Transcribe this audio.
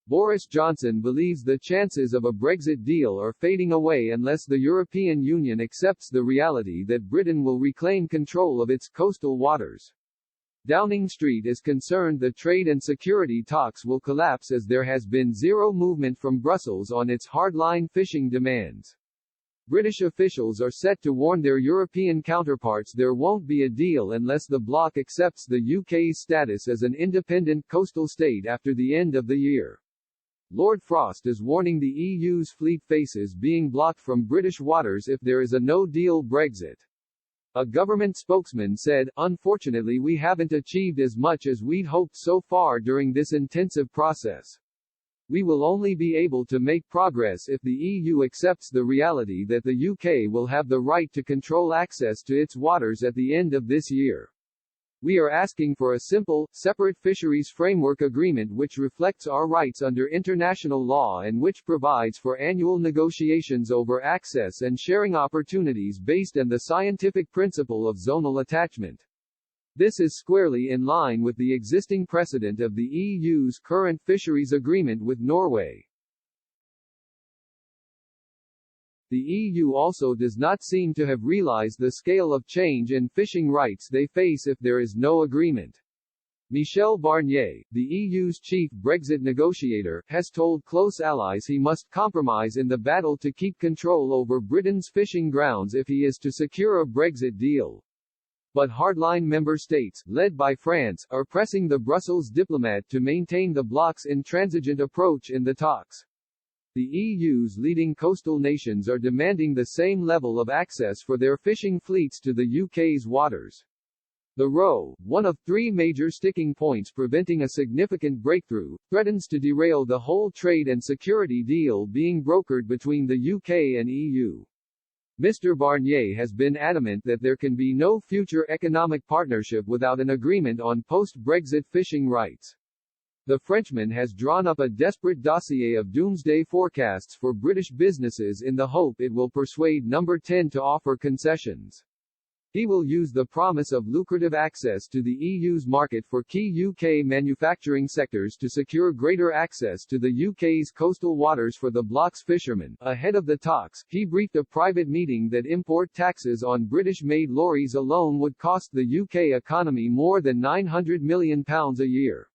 Boris Johnson believes the chances of a Brexit deal are fading away unless the European Union accepts the reality that Britain will reclaim control of its coastal waters. Downing Street is concerned the trade and security talks will collapse as there has been zero movement from Brussels on its hardline fishing demands. British officials are set to warn their European counterparts there won't be a deal unless the bloc accepts the UK's status as an independent coastal state after the end of the year. Lord Frost is warning the EU's fleet faces being blocked from British waters if there is a no-deal Brexit. A government spokesman said, "Unfortunately we haven't achieved as much as we'd hoped so far during this intensive process. We will only be able to make progress if the EU accepts the reality that the UK will have the right to control access to its waters at the end of this year. We are asking for a simple, separate fisheries framework agreement which reflects our rights under international law and which provides for annual negotiations over access and sharing opportunities based on the scientific principle of zonal attachment. This is squarely in line with the existing precedent of the EU's current fisheries agreement with Norway." The EU also does not seem to have realized the scale of change in fishing rights they face if there is no agreement. Michel Barnier, the EU's chief Brexit negotiator, has told close allies he must compromise in the battle to keep control over Britain's fishing grounds if he is to secure a Brexit deal. But hardline member states, led by France, are pressing the Brussels diplomat to maintain the bloc's intransigent approach in the talks. The EU's leading coastal nations are demanding the same level of access for their fishing fleets to the UK's waters. The row, one of three major sticking points preventing a significant breakthrough, threatens to derail the whole trade and security deal being brokered between the UK and EU. Mr. Barnier has been adamant that there can be no future economic partnership without an agreement on post-Brexit fishing rights. The Frenchman has drawn up a desperate dossier of doomsday forecasts for British businesses in the hope it will persuade Number 10 to offer concessions. He will use the promise of lucrative access to the EU's market for key UK manufacturing sectors to secure greater access to the UK's coastal waters for the bloc's fishermen. Ahead of the talks, he briefed a private meeting that import taxes on British-made lorries alone would cost the UK economy more than £900 million a year.